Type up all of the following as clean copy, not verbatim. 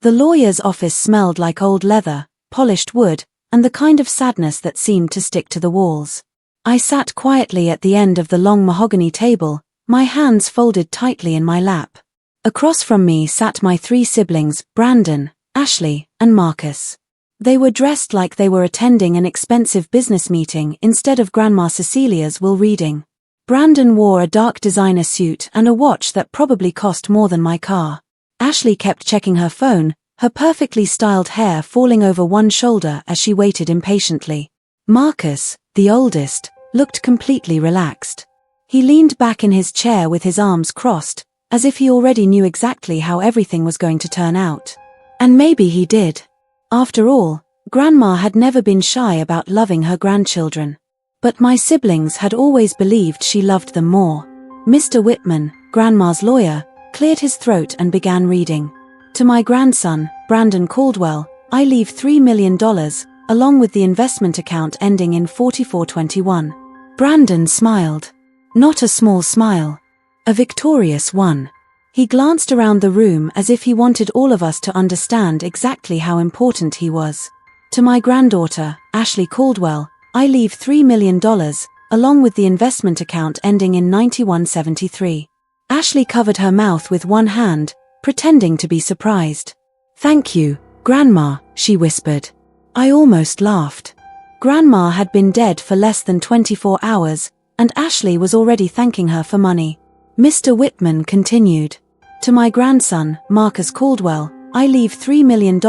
The lawyer's office smelled like old leather, polished wood, and the kind of sadness that seemed to stick to the walls. I sat quietly at the end of the long mahogany table, my hands folded tightly in my lap. Across from me sat my 3 siblings, Brandon, Ashley, and Marcus. They were dressed like they were attending an expensive business meeting instead of Grandma Cecilia's will reading. Brandon wore a dark designer suit and a watch that probably cost more than my car. Ashley kept checking her phone, her perfectly styled hair falling over one shoulder as she waited impatiently. Marcus, the oldest, looked completely relaxed. He leaned back in his chair with his arms crossed, as if he already knew exactly how everything was going to turn out. And maybe he did. After all, Grandma had never been shy about loving her grandchildren. But my siblings had always believed she loved them more. Mr. Whitman, Grandma's lawyer, cleared his throat and began reading. To my grandson, Brandon Caldwell, I leave $3 million, along with the investment account ending in 4421. Brandon smiled. Not a small smile. A victorious one. He glanced around the room as if he wanted all of us to understand exactly how important he was. To my granddaughter, Ashley Caldwell, I leave $3 million, along with the investment account ending in 9173. Ashley covered her mouth with one hand, pretending to be surprised. Thank you, Grandma, she whispered. I almost laughed. Grandma had been dead for less than 24 hours, and Ashley was already thanking her for money. Mr. Whitman continued. To my grandson, Marcus Caldwell, I leave $3 million,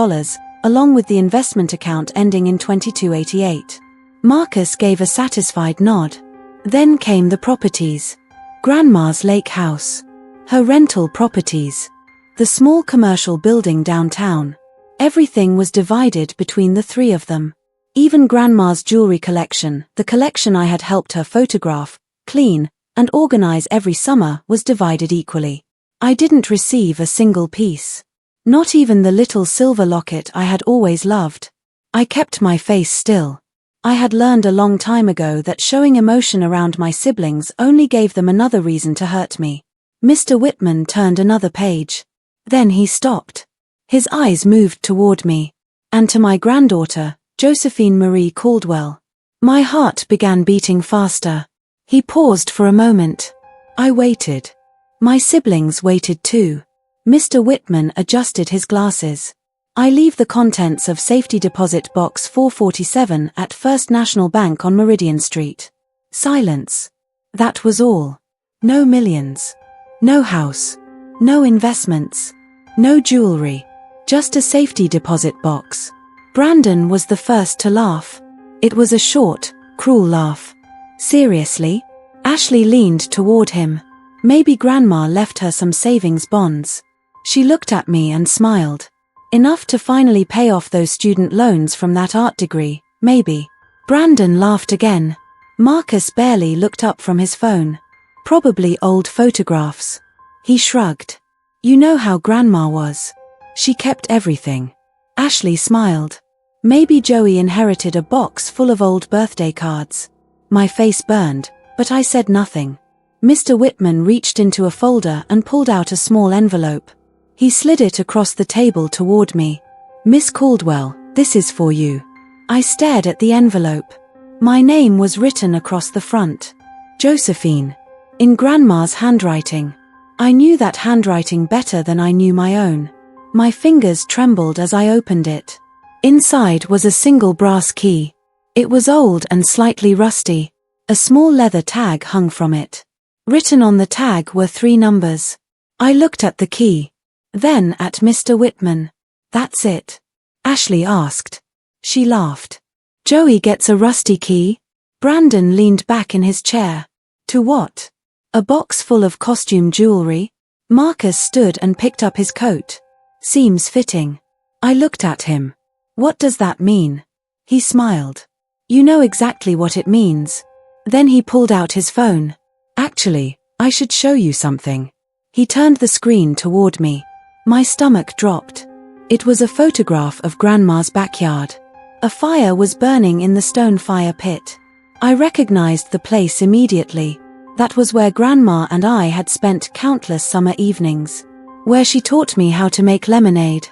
along with the investment account ending in 2288. Marcus gave a satisfied nod. Then came the properties. Grandma's lake house. Her rental properties. The small commercial building downtown. Everything was divided between the 3 of them. Even Grandma's jewelry collection, the collection I had helped her photograph, clean, and organize every summer, was divided equally. I didn't receive a single piece. Not even the little silver locket I had always loved. I kept my face still. I had learned a long time ago that showing emotion around my siblings only gave them another reason to hurt me. Mr. Whitman turned another page. Then he stopped. His eyes moved toward me. And to my granddaughter, Josephine Marie Caldwell. My heart began beating faster. He paused for a moment. I waited. My siblings waited too. Mr. Whitman adjusted his glasses. I leave the contents of Safety Deposit Box 447 at First National Bank on Meridian Street. Silence. That was all. No millions. No house. No investments. No jewelry. Just a safety deposit box. Brandon was the first to laugh. It was a short, cruel laugh. Seriously? Ashley leaned toward him. Maybe Grandma left her some savings bonds. She looked at me and smiled. Enough to finally pay off those student loans from that art degree, maybe. Brandon laughed again. Marcus barely looked up from his phone. Probably old photographs. He shrugged. You know how Grandma was. She kept everything. Ashley smiled. Maybe Joey inherited a box full of old birthday cards. My face burned, but I said nothing. Mr. Whitman reached into a folder and pulled out a small envelope. He slid it across the table toward me. Miss Caldwell, this is for you. I stared at the envelope. My name was written across the front. Josephine. In Grandma's handwriting. I knew that handwriting better than I knew my own. My fingers trembled as I opened it. Inside was a single brass key. It was old and slightly rusty. A small leather tag hung from it. Written on the tag were 3 numbers. I looked at the key. Then at Mr. Whitman. That's it? Ashley asked. She laughed. Joey gets a rusty key? Brandon leaned back in his chair. To what? A box full of costume jewelry? Marcus stood and picked up his coat. Seems fitting. I looked at him. What does that mean? He smiled. You know exactly what it means. Then he pulled out his phone. Actually, I should show you something. He turned the screen toward me. My stomach dropped. It was a photograph of Grandma's backyard. A fire was burning in the stone fire pit. I recognized the place immediately. That was where Grandma and I had spent countless summer evenings. Where she taught me how to make lemonade.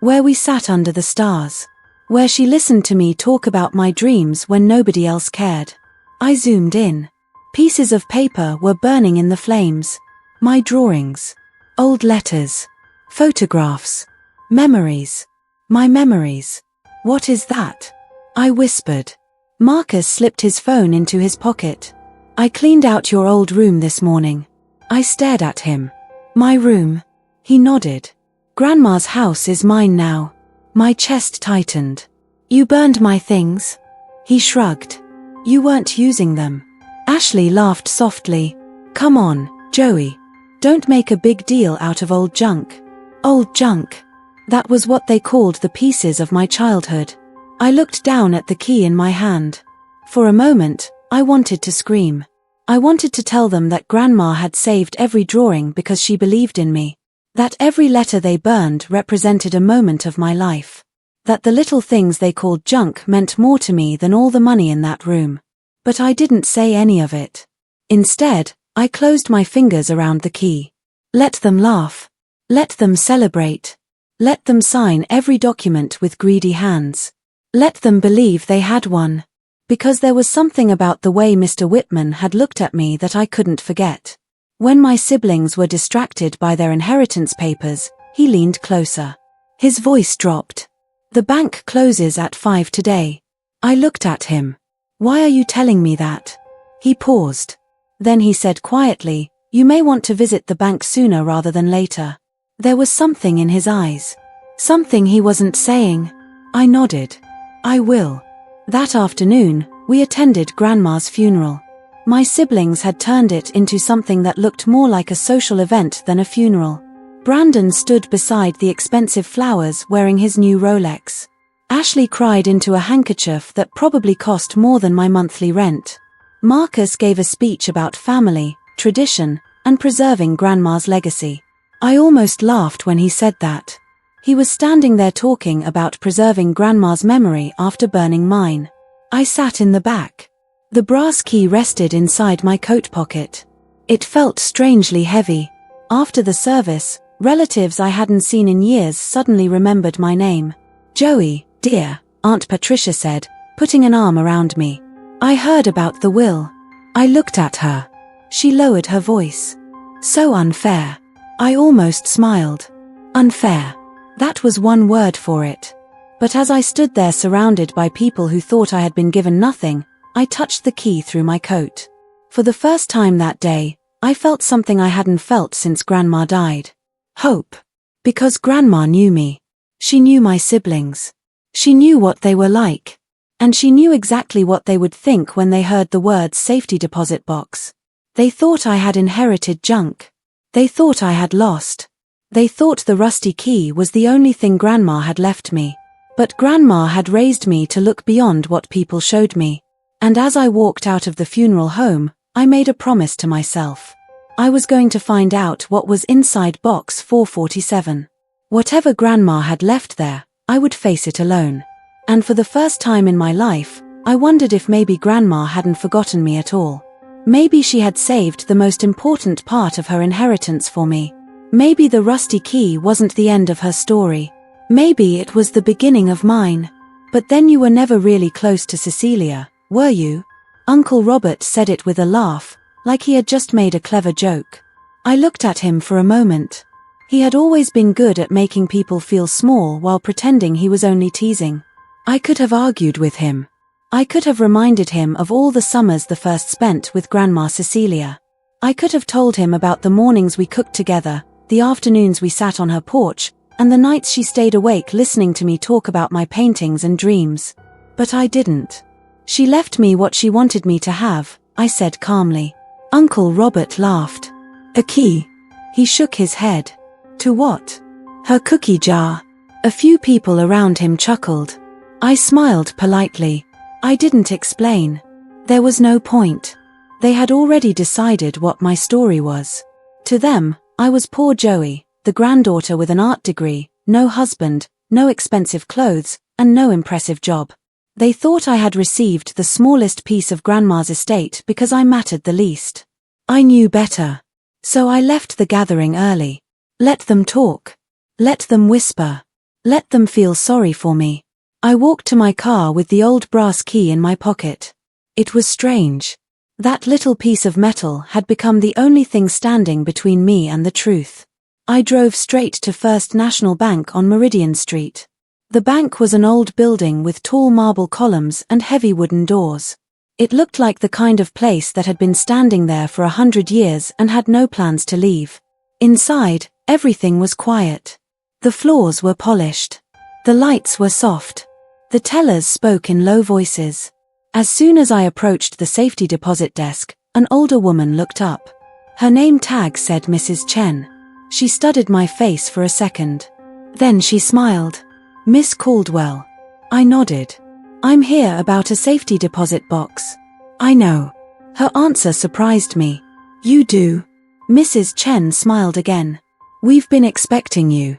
where we sat under the stars, where she listened to me talk about my dreams when nobody else cared. I zoomed in. Pieces of paper were burning in the flames. My drawings. Old letters. Photographs. Memories. My memories. What is that? I whispered. Marcus slipped his phone into his pocket. I cleaned out your old room this morning. I stared at him. My room. He nodded. Grandma's house is mine now. My chest tightened. You burned my things? He shrugged. You weren't using them. Ashley laughed softly. Come on, Joey. Don't make a big deal out of old junk. Old junk. That was what they called the pieces of my childhood. I looked down at the key in my hand. For a moment, I wanted to scream. I wanted to tell them that Grandma had saved every drawing because she believed in me. That every letter they burned represented a moment of my life. That the little things they called junk meant more to me than all the money in that room. But I didn't say any of it. Instead, I closed my fingers around the key. Let them laugh. Let them celebrate. Let them sign every document with greedy hands. Let them believe they had one. Because there was something about the way Mr. Whitman had looked at me that I couldn't forget. When my siblings were distracted by their inheritance papers, he leaned closer. His voice dropped. The bank closes at 5 today. I looked at him. Why are you telling me that? He paused. Then he said quietly, you may want to visit the bank sooner rather than later. There was something in his eyes. Something he wasn't saying. I nodded. I will. That afternoon, we attended Grandma's funeral. My siblings had turned it into something that looked more like a social event than a funeral. Brandon stood beside the expensive flowers wearing his new Rolex. Ashley cried into a handkerchief that probably cost more than my monthly rent. Marcus gave a speech about family, tradition, and preserving Grandma's legacy. I almost laughed when he said that. He was standing there talking about preserving Grandma's memory after burning mine. I sat in the back. The brass key rested inside my coat pocket. It felt strangely heavy. After the service, relatives I hadn't seen in years suddenly remembered my name. Joey, dear, Aunt Patricia said, putting an arm around me. I heard about the will. I looked at her. She lowered her voice. So unfair. I almost smiled. Unfair. That was one word for it. But as I stood there surrounded by people who thought I had been given nothing, I touched the key through my coat. For the first time that day, I felt something I hadn't felt since Grandma died. Hope. Because Grandma knew me. She knew my siblings. She knew what they were like. And she knew exactly what they would think when they heard the words safety deposit box. They thought I had inherited junk. They thought I had lost. They thought the rusty key was the only thing Grandma had left me. But Grandma had raised me to look beyond what people showed me. And as I walked out of the funeral home, I made a promise to myself. I was going to find out what was inside box 447. Whatever Grandma had left there, I would face it alone. And for the first time in my life, I wondered if maybe Grandma hadn't forgotten me at all. Maybe she had saved the most important part of her inheritance for me. Maybe the rusty key wasn't the end of her story. Maybe it was the beginning of mine. But then you were never really close to Cecilia, were you? Uncle Robert said it with a laugh, like he had just made a clever joke. I looked at him for a moment. He had always been good at making people feel small while pretending he was only teasing. I could have argued with him. I could have reminded him of all the summers the first spent with Grandma Cecilia. I could have told him about the mornings we cooked together, the afternoons we sat on her porch, and the nights she stayed awake listening to me talk about my paintings and dreams. But I didn't. She left me what she wanted me to have, I said calmly. Uncle Robert laughed. A key. He shook his head. To what? Her cookie jar. A few people around him chuckled. I smiled politely. I didn't explain. There was no point. They had already decided what my story was. To them, I was poor Joey, the granddaughter with an art degree, no husband, no expensive clothes, and no impressive job. They thought I had received the smallest piece of Grandma's estate because I mattered the least. I knew better. So I left the gathering early. Let them talk. Let them whisper. Let them feel sorry for me. I walked to my car with the old brass key in my pocket. It was strange. That little piece of metal had become the only thing standing between me and the truth. I drove straight to First National Bank on Meridian Street. The bank was an old building with tall marble columns and heavy wooden doors. It looked like the kind of place that had been standing there for 100 years and had no plans to leave. Inside, everything was quiet. The floors were polished. The lights were soft. The tellers spoke in low voices. As soon as I approached the safety deposit desk, an older woman looked up. Her name tag said Mrs. Chen. She studied my face for a second. Then she smiled. Miss Caldwell. I nodded. I'm here about a safety deposit box. I know. Her answer surprised me. You do? Mrs. Chen smiled again. We've been expecting you.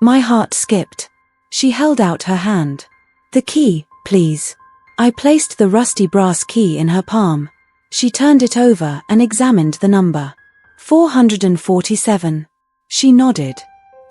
My heart skipped. She held out her hand. The key, please. I placed the rusty brass key in her palm. She turned it over and examined the number. 447. She nodded.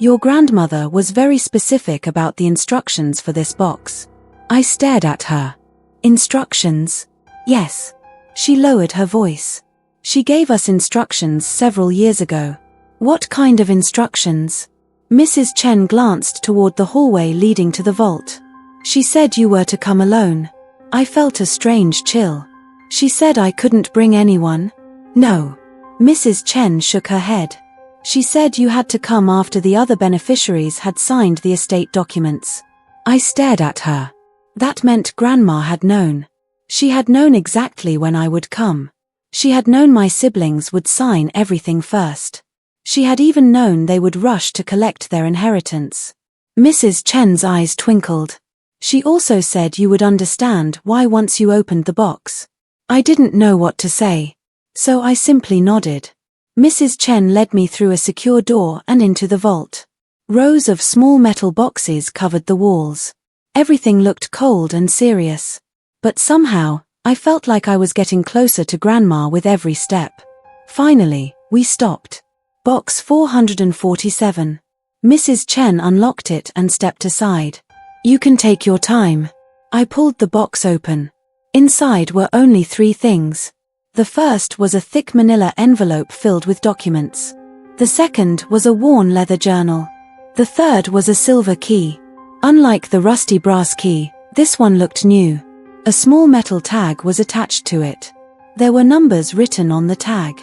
Your grandmother was very specific about the instructions for this box. I stared at her. Instructions? Yes. She lowered her voice. She gave us instructions several years ago. What kind of instructions? Mrs. Chen glanced toward the hallway leading to the vault. She said you were to come alone. I felt a strange chill. She said I couldn't bring anyone? No. Mrs. Chen shook her head. She said you had to come after the other beneficiaries had signed the estate documents. I stared at her. That meant Grandma had known. She had known exactly when I would come. She had known my siblings would sign everything first. She had even known they would rush to collect their inheritance. Mrs. Chen's eyes twinkled. She also said you would understand why once you opened the box. I didn't know what to say. So I simply nodded. Mrs. Chen led me through a secure door and into the vault. Rows of small metal boxes covered the walls. Everything looked cold and serious. But somehow, I felt like I was getting closer to Grandma with every step. Finally, we stopped. Box 447. Mrs. Chen unlocked it and stepped aside. You can take your time. I pulled the box open. Inside were only 3 things. The first was a thick manila envelope filled with documents. The second was a worn leather journal. The third was a silver key. Unlike the rusty brass key, this one looked new. A small metal tag was attached to it. There were numbers written on the tag.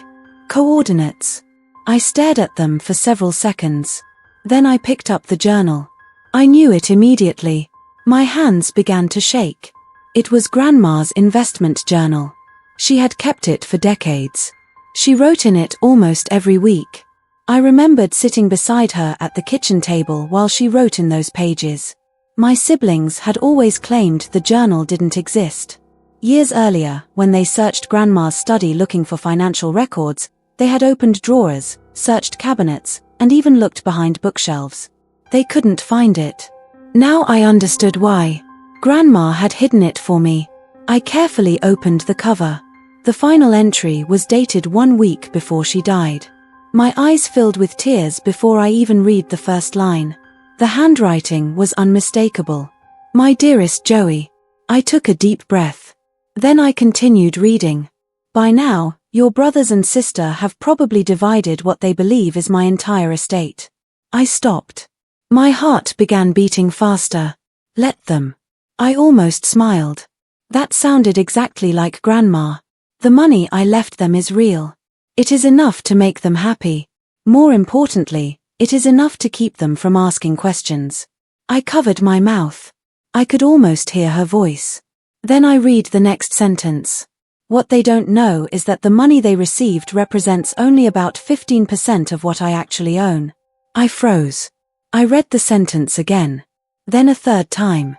Coordinates. I stared at them for several seconds. Then I picked up the journal. I knew it immediately. My hands began to shake. It was Grandma's investment journal. She had kept it for decades. She wrote in it almost every week. I remembered sitting beside her at the kitchen table while she wrote in those pages. My siblings had always claimed the journal didn't exist. Years earlier, when they searched Grandma's study looking for financial records, they had opened drawers, searched cabinets, and even looked behind bookshelves. They couldn't find it. Now I understood why. Grandma had hidden it for me. I carefully opened the cover. The final entry was dated 1 week before she died. My eyes filled with tears before I even read the first line. The handwriting was unmistakable. My dearest Joey. I took a deep breath. Then I continued reading. By now, your brothers and sister have probably divided what they believe is my entire estate. I stopped. My heart began beating faster. Let them. I almost smiled. That sounded exactly like Grandma. The money I left them is real. It is enough to make them happy. More importantly, it is enough to keep them from asking questions. I covered my mouth. I could almost hear her voice. Then I read the next sentence. What they don't know is that the money they received represents only about 15% of what I actually own. I froze. I read the sentence again. Then a third time.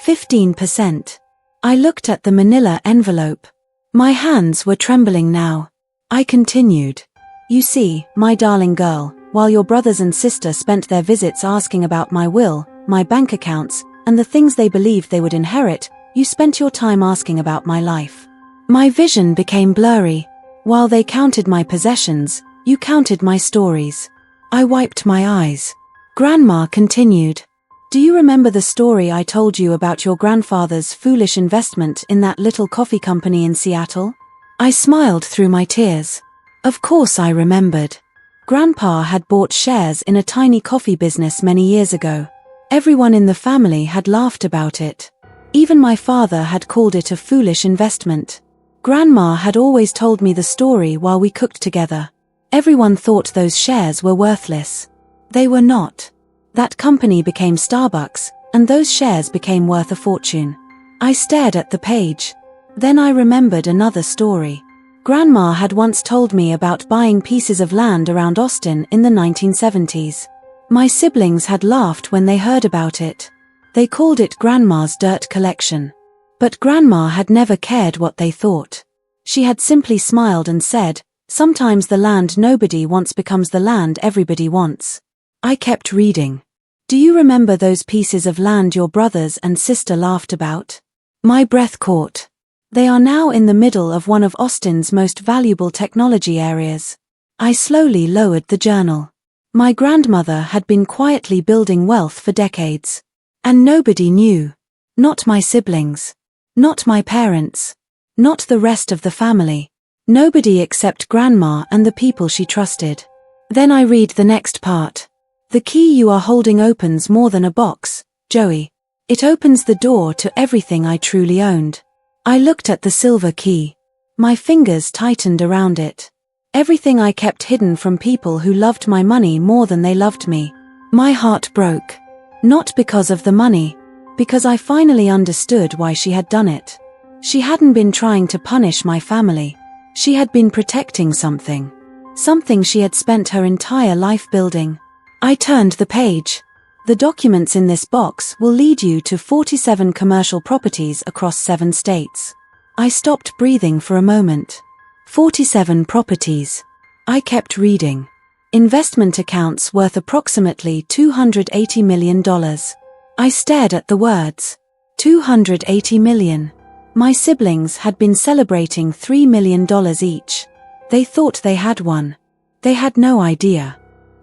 15%. I looked at the manila envelope. My hands were trembling now. I continued. You see, my darling girl, while your brothers and sister spent their visits asking about my will, my bank accounts, and the things they believed they would inherit, you spent your time asking about my life. My vision became blurry. While they counted my possessions, you counted my stories. I wiped my eyes. Grandma continued. Do you remember the story I told you about your grandfather's foolish investment in that little coffee company in Seattle? I smiled through my tears. Of course I remembered. Grandpa had bought shares in a tiny coffee business many years ago. Everyone in the family had laughed about it. Even my father had called it a foolish investment. Grandma had always told me the story while we cooked together. Everyone thought those shares were worthless. They were not. That company became Starbucks, and those shares became worth a fortune. I stared at the page. Then I remembered another story. Grandma had once told me about buying pieces of land around Austin in the 1970s. My siblings had laughed when they heard about it. They called it Grandma's dirt collection. But Grandma had never cared what they thought. She had simply smiled and said, "Sometimes the land nobody wants becomes the land everybody wants." I kept reading. Do you remember those pieces of land your brothers and sister laughed about? My breath caught. They are now in the middle of one of Austin's most valuable technology areas. I slowly lowered the journal. My grandmother had been quietly building wealth for decades. And nobody knew. Not my siblings. Not my parents. Not the rest of the family. Nobody except Grandma and the people she trusted. Then I read the next part. The key you are holding opens more than a box, Joey. It opens the door to everything I truly owned. I looked at the silver key. My fingers tightened around it. Everything I kept hidden from people who loved my money more than they loved me. My heart broke. Not because of the money. Because I finally understood why she had done it. She hadn't been trying to punish my family. She had been protecting something. Something she had spent her entire life building. I turned the page. The documents in this box will lead you to 47 commercial properties across 7 states. I stopped breathing for a moment. 47 properties. I kept reading. Investment accounts worth approximately $280 million. I stared at the words. 280 million. My siblings had been celebrating $3 million each. They thought they had one. They had no idea.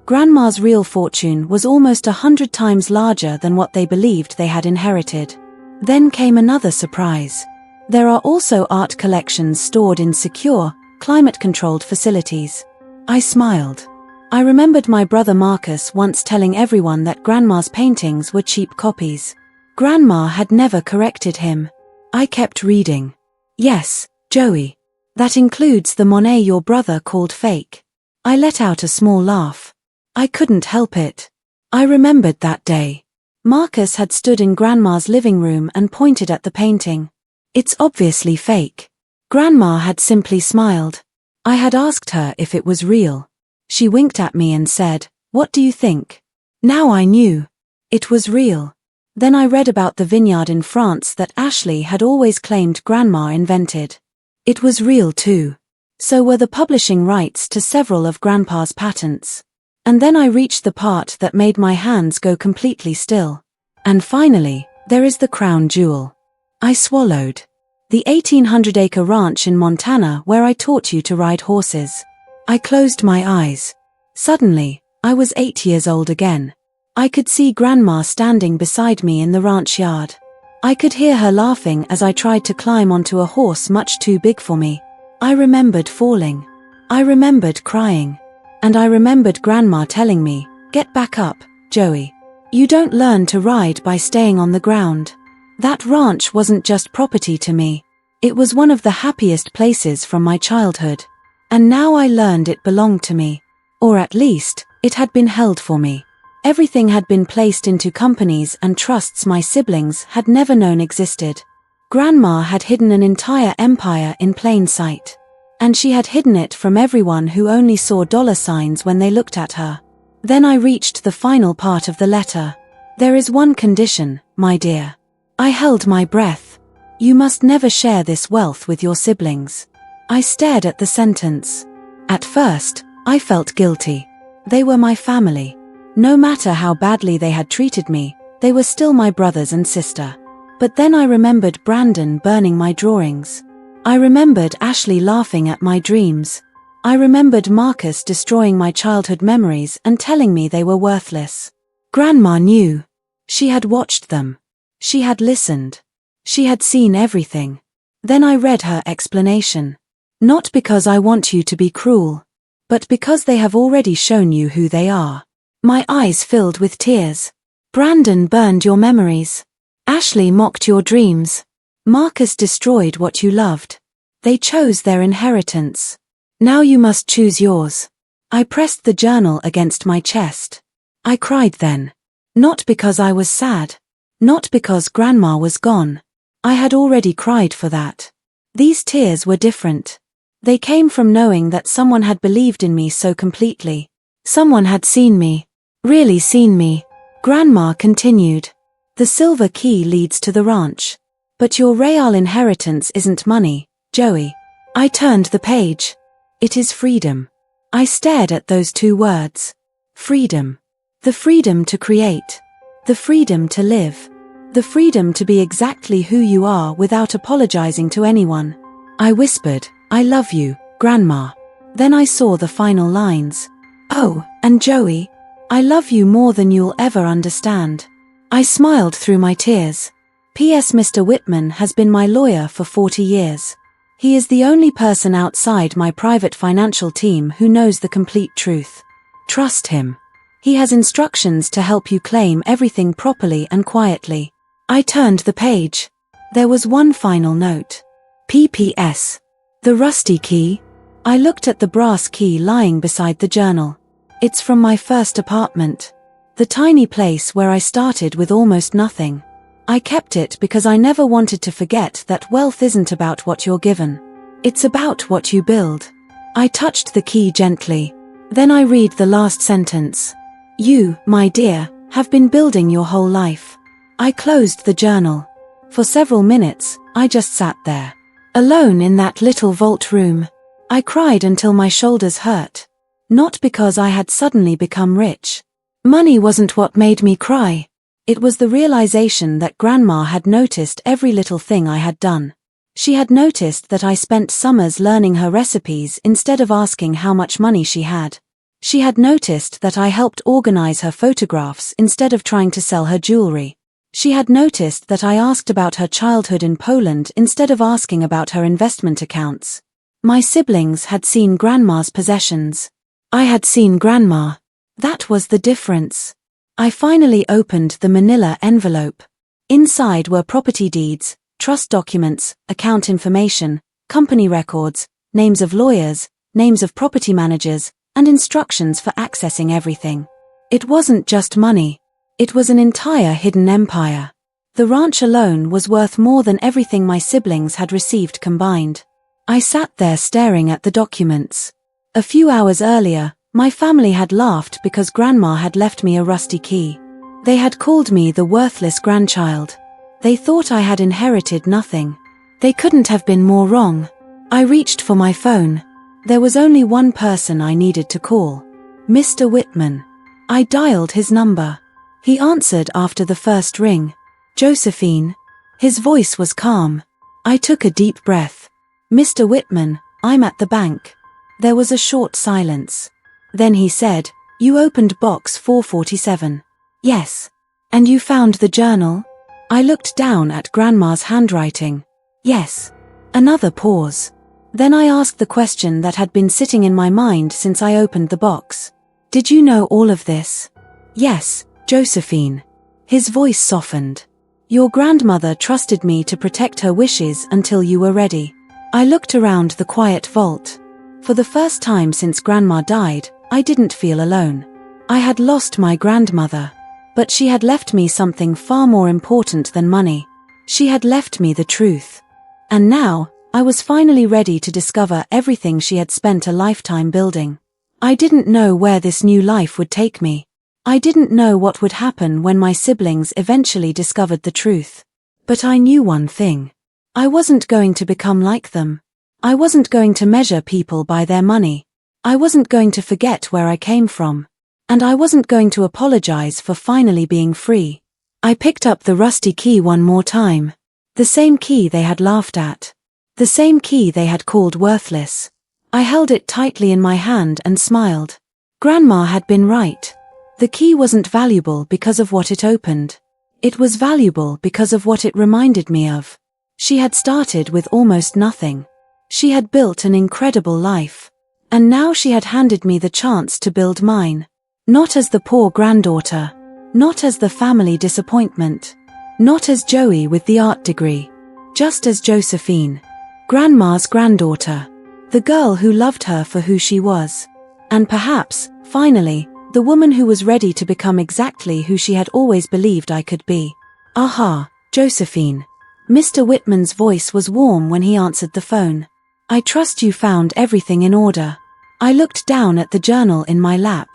Grandma's real fortune was almost 100 times larger than what they believed they had inherited. Then came another surprise. There are also art collections stored in secure, climate-controlled facilities. I smiled. I remembered my brother Marcus once telling everyone that Grandma's paintings were cheap copies. Grandma had never corrected him. I kept reading. Yes, Joey. That includes the Monet your brother called fake. I let out a small laugh. I couldn't help it. I remembered that day. Marcus had stood in Grandma's living room and pointed at the painting. It's obviously fake. Grandma had simply smiled. I had asked her if it was real. She winked at me and said, "What do you think?" Now I knew. It was real. Then I read about the vineyard in France that Ashley had always claimed Grandma invented. It was real too. So were the publishing rights to several of Grandpa's patents. And then I reached the part that made my hands go completely still. And finally, there is the crown jewel. I swallowed. The 1,800-acre ranch in Montana where I taught you to ride horses. I closed my eyes. Suddenly, I was 8 years old again. I could see Grandma standing beside me in the ranch yard. I could hear her laughing as I tried to climb onto a horse much too big for me. I remembered falling. I remembered crying. And I remembered Grandma telling me, "Get back up, Joey. You don't learn to ride by staying on the ground." That ranch wasn't just property to me. It was one of the happiest places from my childhood. And now I learned it belonged to me. Or at least, it had been held for me. Everything had been placed into companies and trusts my siblings had never known existed. Grandma had hidden an entire empire in plain sight. And she had hidden it from everyone who only saw dollar signs when they looked at her. Then I reached the final part of the letter. There is one condition, my dear. I held my breath. You must never share this wealth with your siblings. I stared at the sentence. At first, I felt guilty. They were my family. No matter how badly they had treated me, they were still my brothers and sister. But then I remembered Brandon burning my drawings. I remembered Ashley laughing at my dreams. I remembered Marcus destroying my childhood memories and telling me they were worthless. Grandma knew. She had watched them. She had listened. She had seen everything. Then I read her explanation. Not because I want you to be cruel, but because they have already shown you who they are. My eyes filled with tears. Brandon burned your memories. Ashley mocked your dreams. Marcus destroyed what you loved. They chose their inheritance. Now you must choose yours. I pressed the journal against my chest. I cried then. Not because I was sad. Not because Grandma was gone. I had already cried for that. These tears were different. They came from knowing that someone had believed in me so completely. Someone had seen me. Really seen me. Grandma continued. The silver key leads to the ranch. But your real inheritance isn't money, Joey. I turned the page. It is freedom. I stared at those two words. Freedom. The freedom to create. The freedom to live. The freedom to be exactly who you are without apologizing to anyone. I whispered, I love you, Grandma. Then I saw the final lines. Oh, and Joey, I love you more than you'll ever understand. I smiled through my tears. P.S. Mr. Whitman has been my lawyer for 40 years. He is the only person outside my private financial team who knows the complete truth. Trust him. He has instructions to help you claim everything properly and quietly. I turned the page. There was one final note. P.P.S. The rusty key. I looked at the brass key lying beside the journal. It's from my first apartment. The tiny place where I started with almost nothing. I kept it because I never wanted to forget that wealth isn't about what you're given. It's about what you build. I touched the key gently. Then I read the last sentence. You, my dear, have been building your whole life. I closed the journal. For several minutes, I just sat there. Alone in that little vault room. I cried until my shoulders hurt. Not because I had suddenly become rich. Money wasn't what made me cry. It was the realization that Grandma had noticed every little thing I had done. She had noticed that I spent summers learning her recipes instead of asking how much money she had. She had noticed that I helped organize her photographs instead of trying to sell her jewelry. She had noticed that I asked about her childhood in Poland instead of asking about her investment accounts. My siblings had seen Grandma's possessions. I had seen Grandma. That was the difference. I finally opened the manila envelope. Inside were property deeds, trust documents, account information, company records, names of lawyers, names of property managers, and instructions for accessing everything. It wasn't just money. It was an entire hidden empire. The ranch alone was worth more than everything my siblings had received combined. I sat there staring at the documents. A few hours earlier, my family had laughed because Grandma had left me a rusty key. They had called me the worthless grandchild. They thought I had inherited nothing. They couldn't have been more wrong. I reached for my phone. There was only one person I needed to call. Mr. Whitman. I dialed his number. He answered after the first ring. Josephine. His voice was calm. I took a deep breath. Mr. Whitman, I'm at the bank. There was a short silence. Then he said, You opened box 447. Yes. And you found the journal? I looked down at Grandma's handwriting. Yes. Another pause. Then I asked the question that had been sitting in my mind since I opened the box. Did you know all of this? Yes, Josephine. His voice softened. Your grandmother trusted me to protect her wishes until you were ready. I looked around the quiet vault. For the first time since Grandma died, I didn't feel alone. I had lost my grandmother. But she had left me something far more important than money. She had left me the truth. And now, I was finally ready to discover everything she had spent a lifetime building. I didn't know where this new life would take me. I didn't know what would happen when my siblings eventually discovered the truth. But I knew one thing. I wasn't going to become like them. I wasn't going to measure people by their money. I wasn't going to forget where I came from. And I wasn't going to apologize for finally being free. I picked up the rusty key one more time. The same key they had laughed at. The same key they had called worthless. I held it tightly in my hand and smiled. Grandma had been right. The key wasn't valuable because of what it opened. It was valuable because of what it reminded me of. She had started with almost nothing. She had built an incredible life. And now she had handed me the chance to build mine. Not as the poor granddaughter. Not as the family disappointment. Not as Joey with the art degree. Just as Josephine. Grandma's granddaughter. The girl who loved her for who she was. And perhaps, finally, the woman who was ready to become exactly who she had always believed I could be. Aha, Josephine. Mr. Whitman's voice was warm when he answered the phone. I trust you found everything in order. I looked down at the journal in my lap.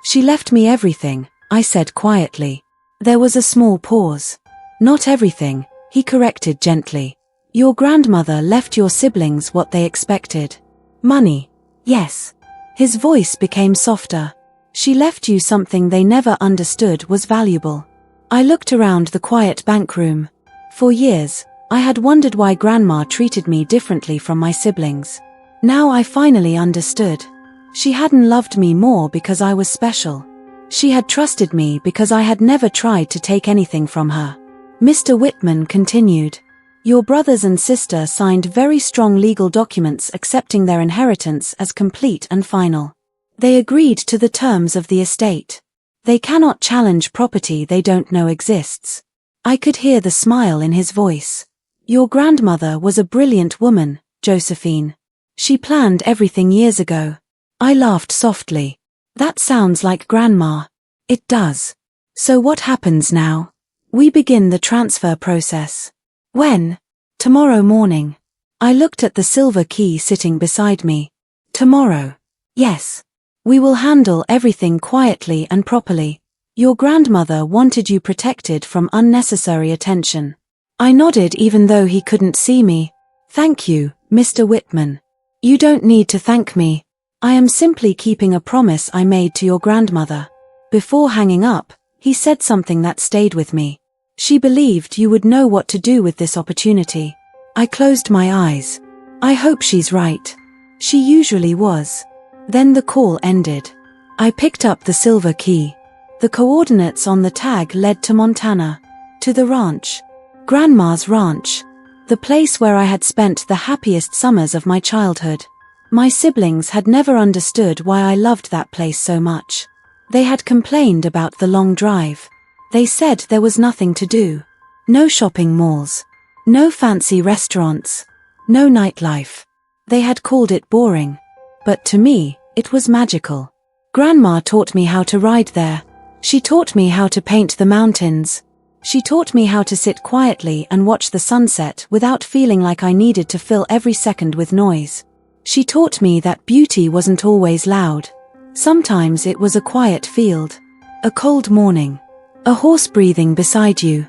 She left me everything, I said quietly. There was a small pause. Not everything, he corrected gently. Your grandmother left your siblings what they expected. Money. Yes. His voice became softer. She left you something they never understood was valuable. I looked around the quiet bank room. For years, I had wondered why Grandma treated me differently from my siblings. Now I finally understood. She hadn't loved me more because I was special. She had trusted me because I had never tried to take anything from her. Mr. Whitman continued. Your brothers and sister signed very strong legal documents accepting their inheritance as complete and final. They agreed to the terms of the estate. They cannot challenge property they don't know exists. I could hear the smile in his voice. Your grandmother was a brilliant woman, Josephine. She planned everything years ago. I laughed softly. That sounds like Grandma. It does. So what happens now? We begin the transfer process. When? Tomorrow morning. I looked at the silver key sitting beside me. Tomorrow. Yes. We will handle everything quietly and properly. Your grandmother wanted you protected from unnecessary attention. I nodded even though he couldn't see me. Thank you, Mr. Whitman. You don't need to thank me. I am simply keeping a promise I made to your grandmother. Before hanging up, he said something that stayed with me. She believed you would know what to do with this opportunity. I closed my eyes. I hope she's right. She usually was. Then the call ended. I picked up the silver key. The coordinates on the tag led to Montana. To the ranch. Grandma's ranch. The place where I had spent the happiest summers of my childhood. My siblings had never understood why I loved that place so much. They had complained about the long drive. They said there was nothing to do. No shopping malls. No fancy restaurants. No nightlife. They had called it boring. But to me, it was magical. Grandma taught me how to ride there. She taught me how to paint the mountains. She taught me how to sit quietly and watch the sunset without feeling like I needed to fill every second with noise. She taught me that beauty wasn't always loud. Sometimes it was a quiet field. A cold morning. A horse breathing beside you.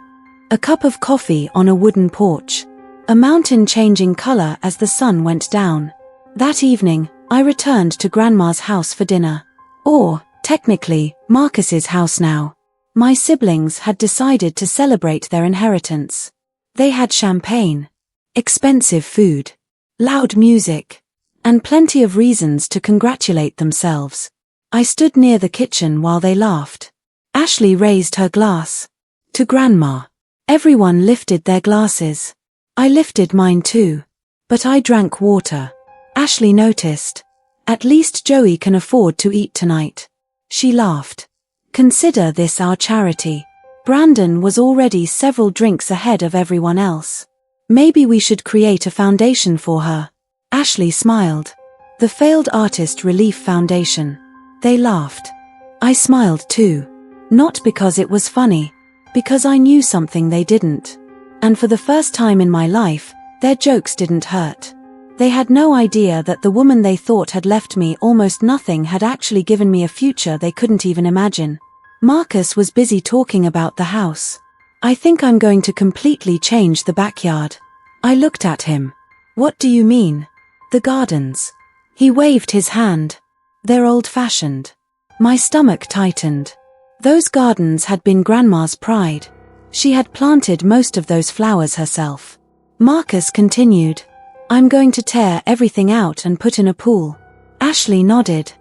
A cup of coffee on a wooden porch. A mountain changing color as the sun went down. That evening, I returned to Grandma's house for dinner. Or, technically, Marcus's house now. My siblings had decided to celebrate their inheritance. They had champagne, expensive food, loud music, and plenty of reasons to congratulate themselves. I stood near the kitchen while they laughed. Ashley raised her glass. To Grandma. Everyone lifted their glasses. I lifted mine too. But I drank water. Ashley noticed. At least Joey can afford to eat tonight. She laughed. Consider this our charity. Brandon was already several drinks ahead of everyone else. Maybe we should create a foundation for her. Ashley smiled. The Failed Artist Relief Foundation. They laughed. I smiled too. Not because it was funny. Because I knew something they didn't. And for the first time in my life, their jokes didn't hurt. They had no idea that the woman they thought had left me almost nothing had actually given me a future they couldn't even imagine. Marcus was busy talking about the house. I think I'm going to completely change the backyard. I looked at him. What do you mean? The gardens. He waved his hand. They're old-fashioned. My stomach tightened. Those gardens had been Grandma's pride. She had planted most of those flowers herself. Marcus continued. I'm going to tear everything out and put in a pool. Ashley nodded.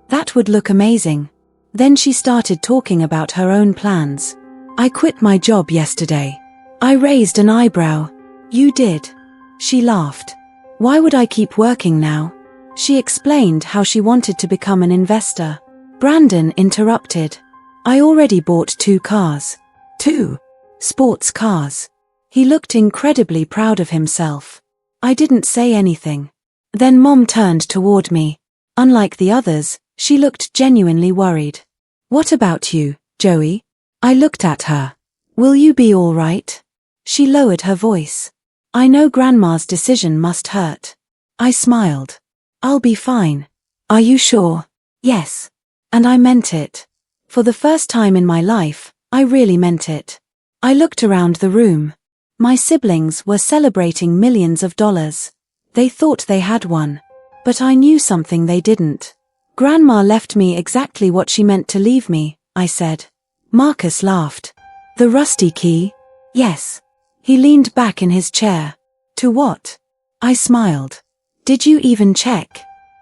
That would look amazing. Then she started talking about her own plans. I quit my job yesterday. I raised an eyebrow. You did? She laughed. Why would I keep working now? She explained how she wanted to become an investor. Brandon interrupted. I already bought 2 cars. 2 sports cars. He looked incredibly proud of himself. I didn't say anything. Then Mom turned toward me. Unlike the others, she looked genuinely worried. What about you, Joey? I looked at her. Will you be all right? She lowered her voice. I know Grandma's decision must hurt. I smiled. I'll be fine. Are you sure? Yes. And I meant it. For the first time in my life, I really meant it. I looked around the room. My siblings were celebrating millions of dollars. They thought they had one. But I knew something they didn't. Grandma left me exactly what she meant to leave me, I said. Marcus laughed. The rusty key? Yes. He leaned back in his chair. To what? I smiled. Did you even check?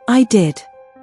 I did.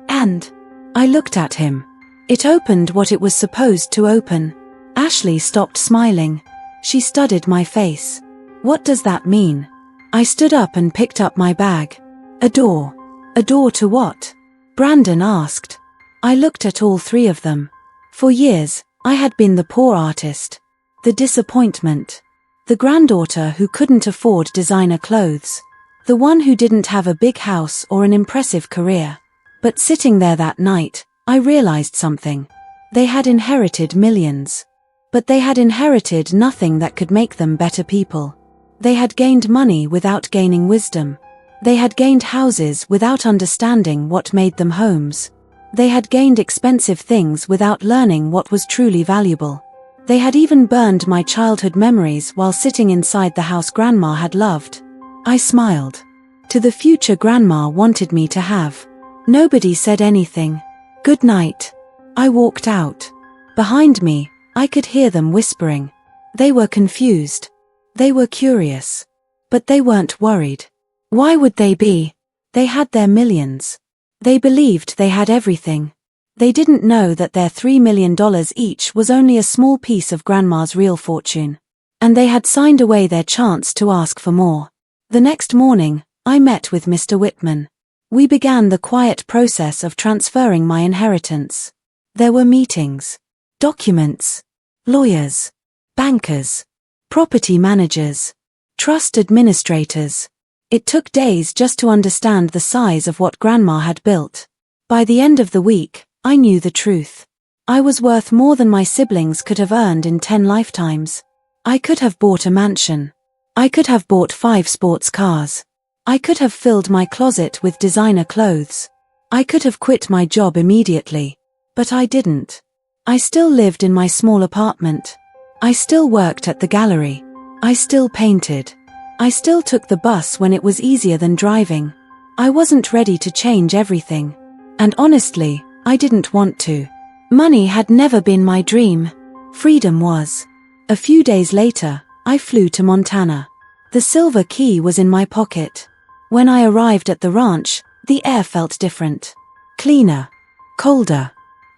And? I looked at him. It opened what it was supposed to open. Ashley stopped smiling. She studied my face. What does that mean? I stood up and picked up my bag. A door. A door to what? Brandon asked. I looked at all 3 of them. For years, I had been the poor artist. The disappointment. The granddaughter who couldn't afford designer clothes. The one who didn't have a big house or an impressive career. But sitting there that night, I realized something. They had inherited millions. But they had inherited nothing that could make them better people. They had gained money without gaining wisdom. They had gained houses without understanding what made them homes. They had gained expensive things without learning what was truly valuable. They had even burned my childhood memories while sitting inside the house Grandma had loved. I smiled. To the future Grandma wanted me to have. Nobody said anything. Good night. I walked out. Behind me, I could hear them whispering. They were confused. They were curious. But they weren't worried. Why would they be? They had their millions. They believed they had everything. They didn't know that their $3 million each was only a small piece of Grandma's real fortune. And they had signed away their chance to ask for more. The next morning, I met with Mr. Whitman. We began the quiet process of transferring my inheritance. There were meetings, documents, lawyers, bankers, property managers, trust administrators. It took days just to understand the size of what Grandma had built. By the end of the week, I knew the truth. I was worth more than my siblings could have earned in 10 lifetimes. I could have bought a mansion. I could have bought 5 sports cars. I could have filled my closet with designer clothes. I could have quit my job immediately. But I didn't. I still lived in my small apartment. I still worked at the gallery. I still painted. I still took the bus when it was easier than driving. I wasn't ready to change everything. And honestly, I didn't want to. Money had never been my dream. Freedom was. A few days later, I flew to Montana. The silver key was in my pocket. When I arrived at the ranch, the air felt different. Cleaner. Colder.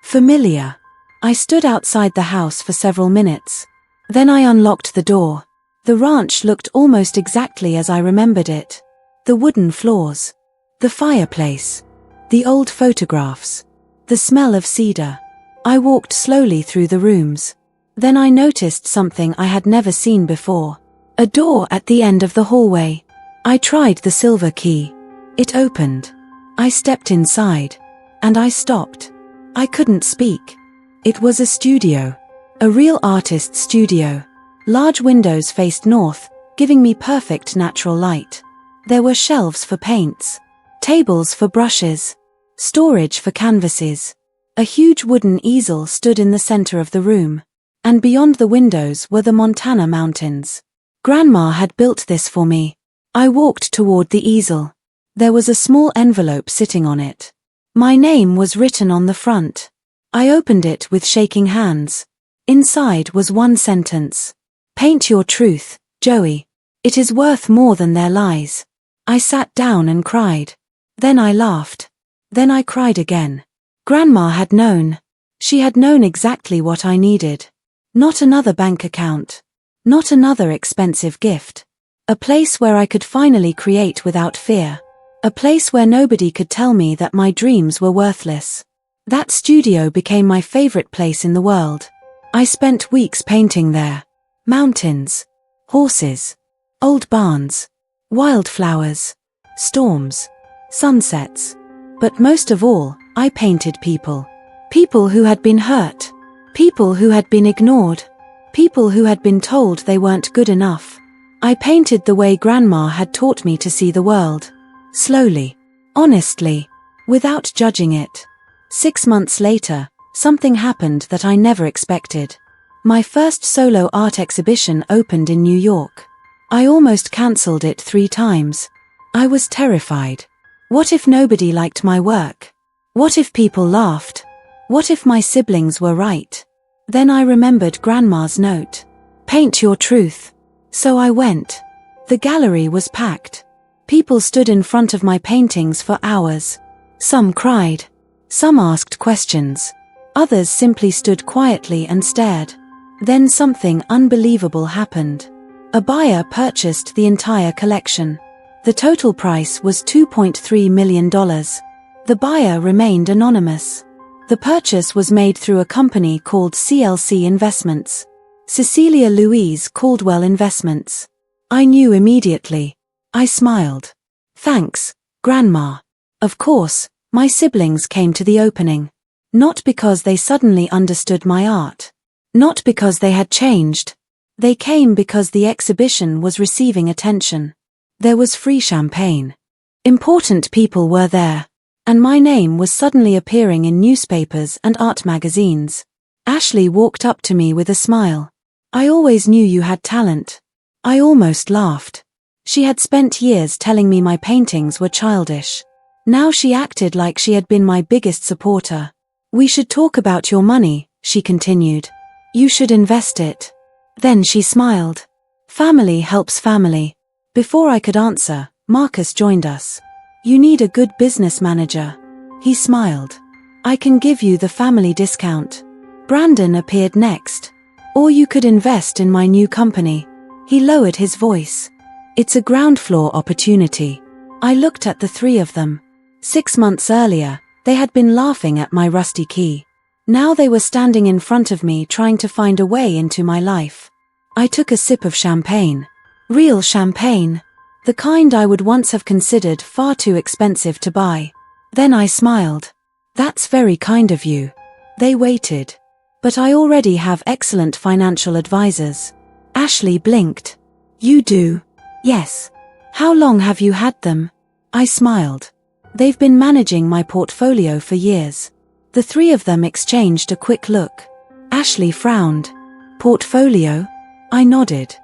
Familiar. I stood outside the house for several minutes. Then I unlocked the door. The ranch looked almost exactly as I remembered it. The wooden floors. The fireplace. The old photographs. The smell of cedar. I walked slowly through the rooms. Then I noticed something I had never seen before. A door at the end of the hallway. I tried the silver key. It opened. I stepped inside. And I stopped. I couldn't speak. It was a studio. A real artist's studio. Large windows faced north, giving me perfect natural light. There were shelves for paints. Tables for brushes. Storage for canvases. A huge wooden easel stood in the center of the room. And beyond the windows were the Montana mountains. Grandma had built this for me. I walked toward the easel. There was a small envelope sitting on it. My name was written on the front. I opened it with shaking hands. Inside was one sentence. Paint your truth, Joey. It is worth more than their lies. I sat down and cried. Then I laughed. Then I cried again. Grandma had known. She had known exactly what I needed. Not another bank account. Not another expensive gift. A place where I could finally create without fear. A place where nobody could tell me that my dreams were worthless. That studio became my favorite place in the world. I spent weeks painting there. Mountains. Horses. Old barns. Wildflowers. Storms. Sunsets. But most of all, I painted people. People who had been hurt. People who had been ignored. People who had been told they weren't good enough. I painted the way Grandma had taught me to see the world. Slowly. Honestly. Without judging it. 6 months later, something happened that I never expected. My first solo art exhibition opened in New York. I almost cancelled it 3 times. I was terrified. What if nobody liked my work? What if people laughed? What if my siblings were right? Then I remembered Grandma's note. Paint your truth. So I went. The gallery was packed. People stood in front of my paintings for hours. Some cried. Some asked questions. Others simply stood quietly and stared. Then something unbelievable happened. A buyer purchased the entire collection. The total price was $2.3 million. The buyer remained anonymous. The purchase was made through a company called CLC Investments. Cecilia Louise Caldwell Investments. I knew immediately. I smiled. Thanks, Grandma. Of course, my siblings came to the opening. Not because they suddenly understood my art. Not because they had changed. They came because the exhibition was receiving attention. There was free champagne. Important people were there. And my name was suddenly appearing in newspapers and art magazines. Ashley walked up to me with a smile. I always knew you had talent. I almost laughed. She had spent years telling me my paintings were childish. Now she acted like she had been my biggest supporter. We should talk about your money, she continued. You should invest it. Then she smiled. Family helps family. Before I could answer, Marcus joined us. You need a good business manager. He smiled. I can give you the family discount. Brandon appeared next. Or you could invest in my new company. He lowered his voice. It's a ground floor opportunity. I looked at the 3 of them. 6 months earlier, they had been laughing at my rusty key. Now they were standing in front of me trying to find a way into my life. I took a sip of champagne. Real champagne. The kind I would once have considered far too expensive to buy. Then I smiled. That's very kind of you. They waited. But I already have excellent financial advisors. Ashley blinked. You do? Yes. How long have you had them? I smiled. They've been managing my portfolio for years. The 3 of them exchanged a quick look. Ashley frowned. Portfolio? I nodded.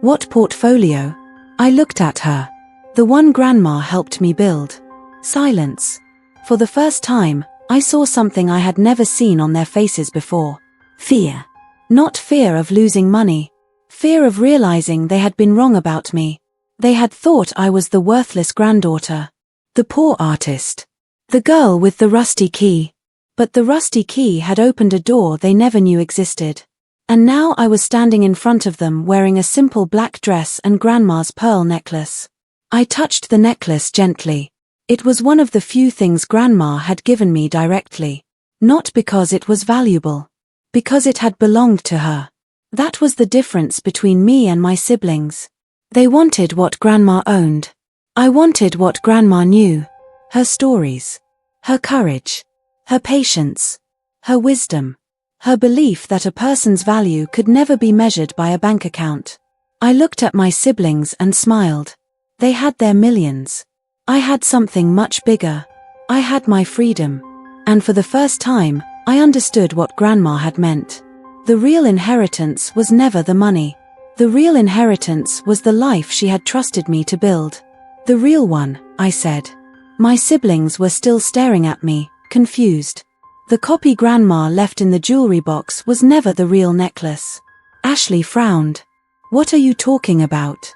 What portfolio? I looked at her. The one Grandma helped me build. Silence. For the first time, I saw something I had never seen on their faces before. Fear. Not fear of losing money. Fear of realizing they had been wrong about me. They had thought I was the worthless granddaughter. The poor artist. The girl with the rusty key. But the rusty key had opened a door they never knew existed. And now I was standing in front of them wearing a simple black dress and Grandma's pearl necklace. I touched the necklace gently. It was one of the few things Grandma had given me directly. Not because it was valuable. Because it had belonged to her. That was the difference between me and my siblings. They wanted what Grandma owned. I wanted what Grandma knew. Her stories. Her courage. Her patience. Her wisdom. Her belief that a person's value could never be measured by a bank account. I looked at my siblings and smiled. They had their millions. I had something much bigger. I had my freedom. And for the first time, I understood what Grandma had meant. The real inheritance was never the money. The real inheritance was the life she had trusted me to build. The real one, I said. My siblings were still staring at me, confused. The copy Grandma left in the jewelry box was never the real necklace. Ashley frowned. What are you talking about?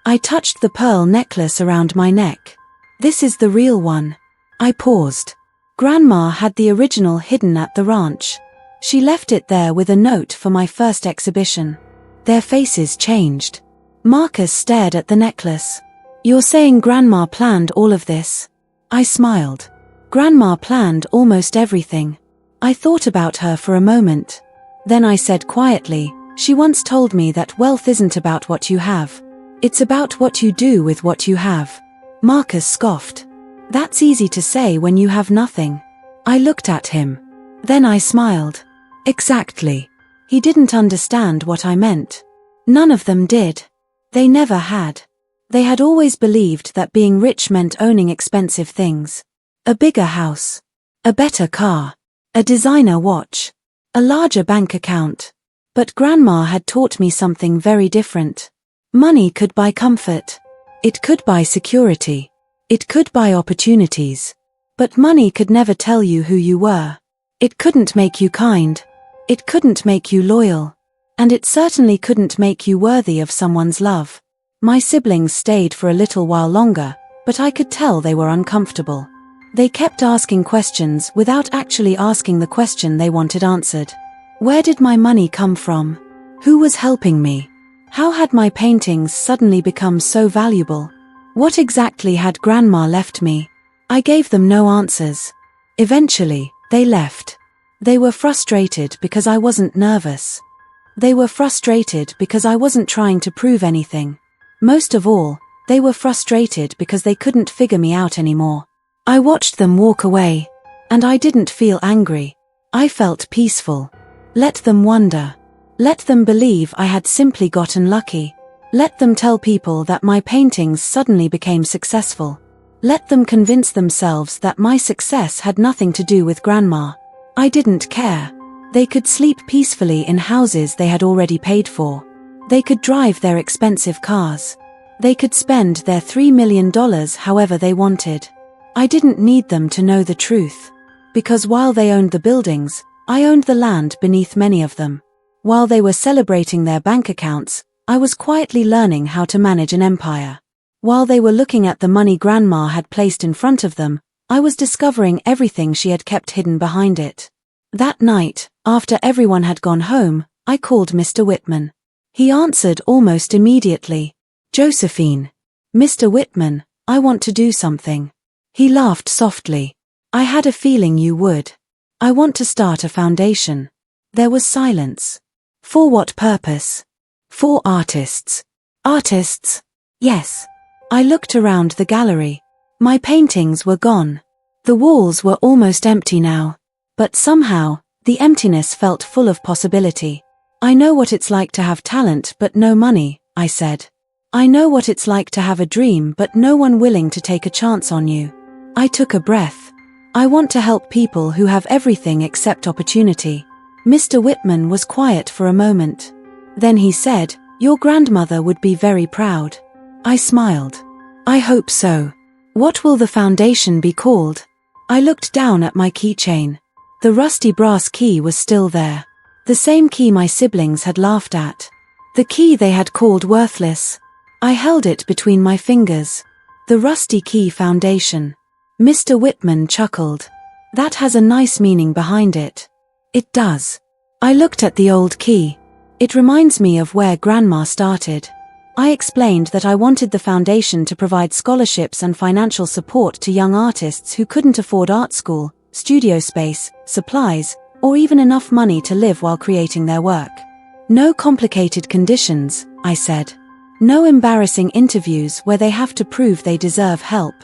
I touched the pearl necklace around my neck. This is the real one. I paused. Grandma had the original hidden at the ranch. She left it there with a note for my first exhibition. Their faces changed. Marcus stared at the necklace. "You're saying Grandma planned all of this?" I smiled. Grandma planned almost everything. I thought about her for a moment. Then I said quietly, "She once told me that wealth isn't about what you have. It's about what you do with what you have." Marcus scoffed. "That's easy to say when you have nothing." I looked at him. Then I smiled. Exactly. He didn't understand what I meant. None of them did. They never had. They had always believed that being rich meant owning expensive things. A bigger house. A better car. A designer watch. A larger bank account. But Grandma had taught me something very different. Money could buy comfort. It could buy security. It could buy opportunities. But money could never tell you who you were. It couldn't make you kind. It couldn't make you loyal. And it certainly couldn't make you worthy of someone's love. My siblings stayed for a little while longer, but I could tell they were uncomfortable. They kept asking questions without actually asking the question they wanted answered. Where did my money come from? Who was helping me? How had my paintings suddenly become so valuable? What exactly had Grandma left me? I gave them no answers. Eventually, they left. They were frustrated because I wasn't nervous. They were frustrated because I wasn't trying to prove anything. Most of all, they were frustrated because they couldn't figure me out anymore. I watched them walk away, and I didn't feel angry. I felt peaceful. Let them wonder. Let them believe I had simply gotten lucky. Let them tell people that my paintings suddenly became successful. Let them convince themselves that my success had nothing to do with Grandma. I didn't care. They could sleep peacefully in houses they had already paid for. They could drive their expensive cars. They could spend their $3 million however they wanted. I didn't need them to know the truth. Because while they owned the buildings, I owned the land beneath many of them. While they were celebrating their bank accounts, I was quietly learning how to manage an empire. While they were looking at the money Grandma had placed in front of them, I was discovering everything she had kept hidden behind it. That night, after everyone had gone home, I called Mr. Whitman. He answered almost immediately. "Josephine." "Mr. Whitman, I want to do something." He laughed softly. "I had a feeling you would. I want to start a foundation." There was silence. "For what purpose?" "For artists." "Artists?" "Yes." I looked around the gallery. My paintings were gone. The walls were almost empty now. But somehow, the emptiness felt full of possibility. "I know what it's like to have talent but no money," I said. "I know what it's like to have a dream but no one willing to take a chance on you." I took a breath. I want to help people who have everything except opportunity. Mr. Whitman was quiet for a moment. Then he said, "Your grandmother would be very proud." I smiled. "I hope so. What will the foundation be called?" I looked down at my keychain. The rusty brass key was still there. The same key my siblings had laughed at. The key they had called worthless. I held it between my fingers. The Rusty Key Foundation. Mr. Whitman chuckled. "That has a nice meaning behind it." "It does." I looked at the old key. "It reminds me of where Grandma started." I explained that I wanted the foundation to provide scholarships and financial support to young artists who couldn't afford art school, studio space, supplies, or even enough money to live while creating their work. "No complicated conditions," I said. "No embarrassing interviews where they have to prove they deserve help.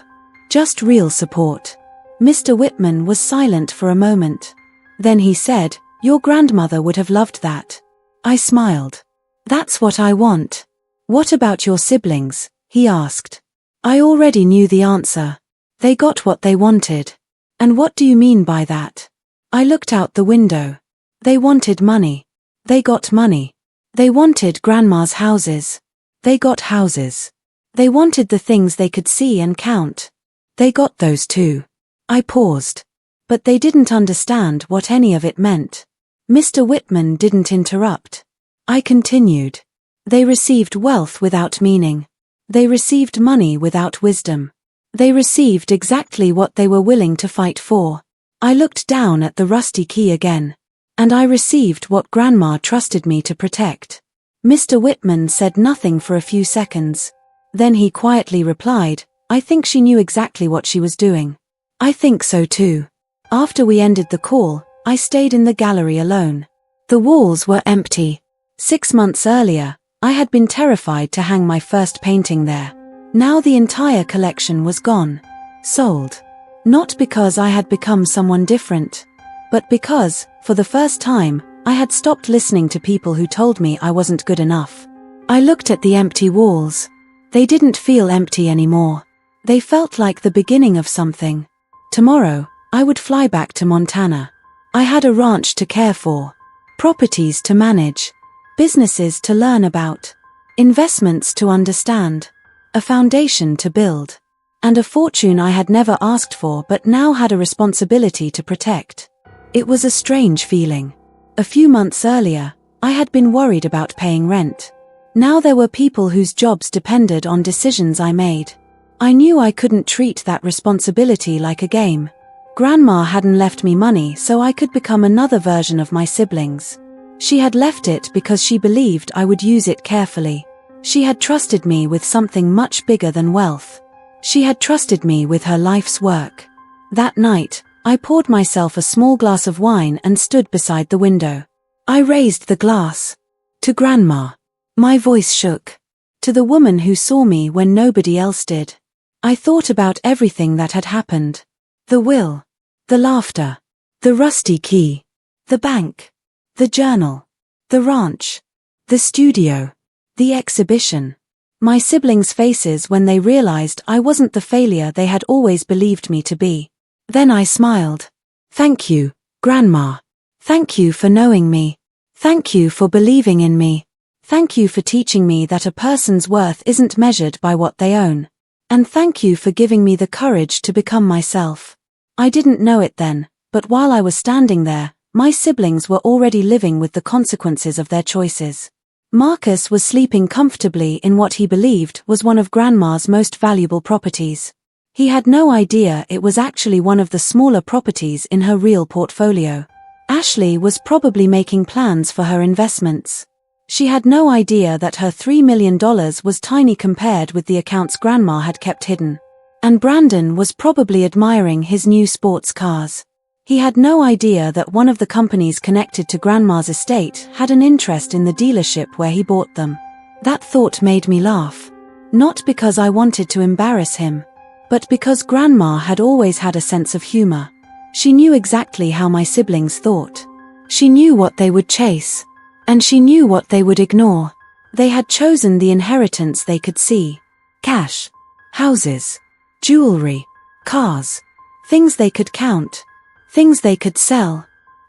Just real support." Mr. Whitman was silent for a moment. Then he said, "Your grandmother would have loved that." I smiled. "That's what I want." "What about your siblings?" he asked. I already knew the answer. They got what they wanted. "And what do you mean by that?" I looked out the window. They wanted money. They got money. They wanted Grandma's houses. They got houses. They wanted the things they could see and count. They got those too. I paused. But they didn't understand what any of it meant. Mr. Whitman didn't interrupt. I continued. They received wealth without meaning. They received money without wisdom. They received exactly what they were willing to fight for. I looked down at the rusty key again. And I received what Grandma trusted me to protect. Mr. Whitman said nothing for a few seconds. Then he quietly replied, "I think she knew exactly what she was doing." "I think so too." After we ended the call, I stayed in the gallery alone. The walls were empty. 6 months earlier, I had been terrified to hang my first painting there. Now the entire collection was gone. Sold. Not because I had become someone different, but because, for the first time, I had stopped listening to people who told me I wasn't good enough. I looked at the empty walls. They didn't feel empty anymore. They felt like the beginning of something. Tomorrow, I would fly back to Montana. I had a ranch to care for, properties to manage, businesses to learn about, investments to understand, a foundation to build, and a fortune I had never asked for but now had a responsibility to protect. It was a strange feeling. A few months earlier, I had been worried about paying rent. Now there were people whose jobs depended on decisions I made. I knew I couldn't treat that responsibility like a game. Grandma hadn't left me money so I could become another version of my siblings. She had left it because she believed I would use it carefully. She had trusted me with something much bigger than wealth. She had trusted me with her life's work. That night, I poured myself a small glass of wine and stood beside the window. I raised the glass. To Grandma. My voice shook. To the woman who saw me when nobody else did. I thought about everything that had happened. The will. The laughter. The rusty key. The bank. The journal. The ranch. The studio. The exhibition. My siblings' faces when they realized I wasn't the failure they had always believed me to be. Then I smiled. "Thank you, Grandma. Thank you for knowing me. Thank you for believing in me. Thank you for teaching me that a person's worth isn't measured by what they own. And thank you for giving me the courage to become myself." I didn't know it then, but while I was standing there, my siblings were already living with the consequences of their choices. Marcus was sleeping comfortably in what he believed was one of Grandma's most valuable properties. He had no idea it was actually one of the smaller properties in her real portfolio. Ashley was probably making plans for her investments. She had no idea that her $3 million was tiny compared with the accounts Grandma had kept hidden. And Brandon was probably admiring his new sports cars. He had no idea that one of the companies connected to Grandma's estate had an interest in the dealership where he bought them. That thought made me laugh. Not because I wanted to embarrass him, but because Grandma had always had a sense of humor. She knew exactly how my siblings thought. She knew what they would chase. And she knew what they would ignore. They had chosen the inheritance they could see. Cash. Houses. Jewelry. Cars. Things they could count. Things they could sell.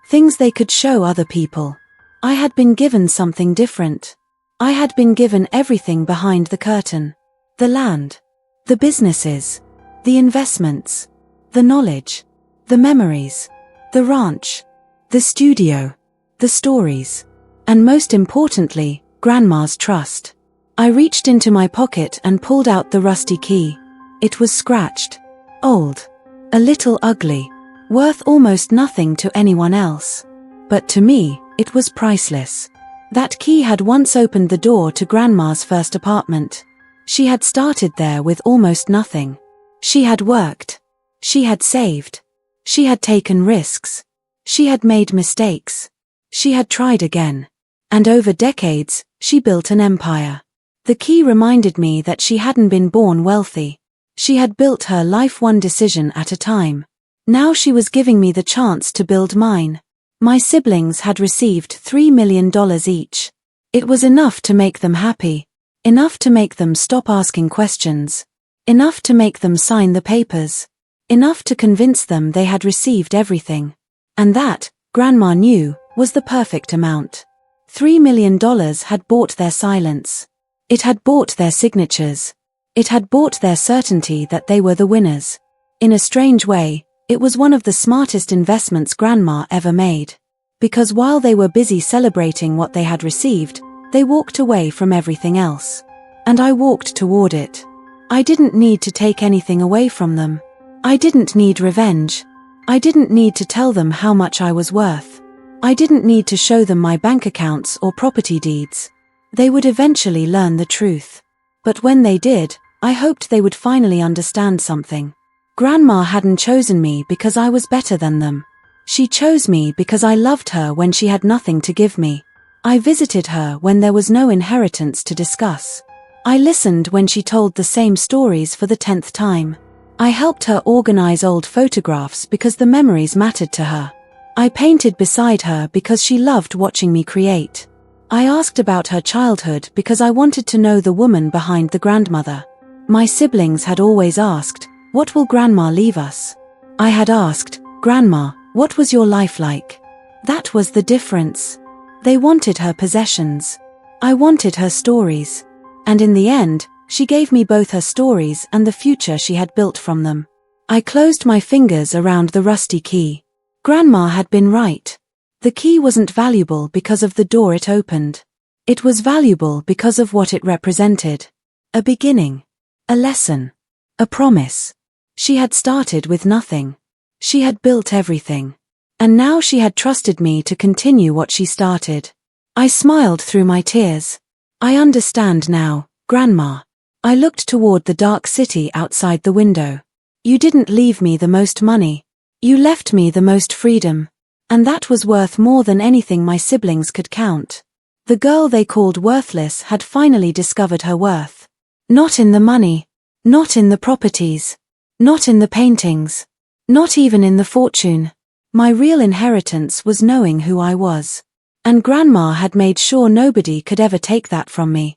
Things they could show other people. I had been given something different. I had been given everything behind the curtain. The land. The businesses. The investments. The knowledge. The memories. The ranch. The studio. The stories. And most importantly, Grandma's trust. I reached into my pocket and pulled out the rusty key. It was scratched. Old. A little ugly. Worth almost nothing to anyone else. But to me, it was priceless. That key had once opened the door to Grandma's first apartment. She had started there with almost nothing. She had worked. She had saved. She had taken risks. She had made mistakes. She had tried again. And over decades, she built an empire. The key reminded me that she hadn't been born wealthy. She had built her life one decision at a time. Now she was giving me the chance to build mine. My siblings had received $3 million each. It was enough to make them happy. Enough to make them stop asking questions. Enough to make them sign the papers. Enough to convince them they had received everything. And that, Grandma knew, was the perfect amount. $3 million had bought their silence. It had bought their signatures. It had bought their certainty that they were the winners. In a strange way, it was one of the smartest investments Grandma ever made. Because while they were busy celebrating what they had received, they walked away from everything else. And I walked toward it. I didn't need to take anything away from them. I didn't need revenge. I didn't need to tell them how much I was worth. I didn't need to show them my bank accounts or property deeds. They would eventually learn the truth. But when they did, I hoped they would finally understand something. Grandma hadn't chosen me because I was better than them. She chose me because I loved her when she had nothing to give me. I visited her when there was no inheritance to discuss. I listened when she told the same stories for the 10th time. I helped her organize old photographs because the memories mattered to her. I painted beside her because she loved watching me create. I asked about her childhood because I wanted to know the woman behind the grandmother. My siblings had always asked, "What will Grandma leave us?" I had asked, "Grandma, what was your life like?" That was the difference. They wanted her possessions. I wanted her stories. And in the end, she gave me both her stories and the future she had built from them. I closed my fingers around the rusty key. Grandma had been right. The key wasn't valuable because of the door it opened. It was valuable because of what it represented. A beginning. A lesson. A promise. She had started with nothing. She had built everything. And now she had trusted me to continue what she started. I smiled through my tears. I understand now, Grandma. I looked toward the dark city outside the window. You didn't leave me the most money. You left me the most freedom. And that was worth more than anything my siblings could count. The girl they called worthless had finally discovered her worth. Not in the money. Not in the properties. Not in the paintings. Not even in the fortune. My real inheritance was knowing who I was. And Grandma had made sure nobody could ever take that from me.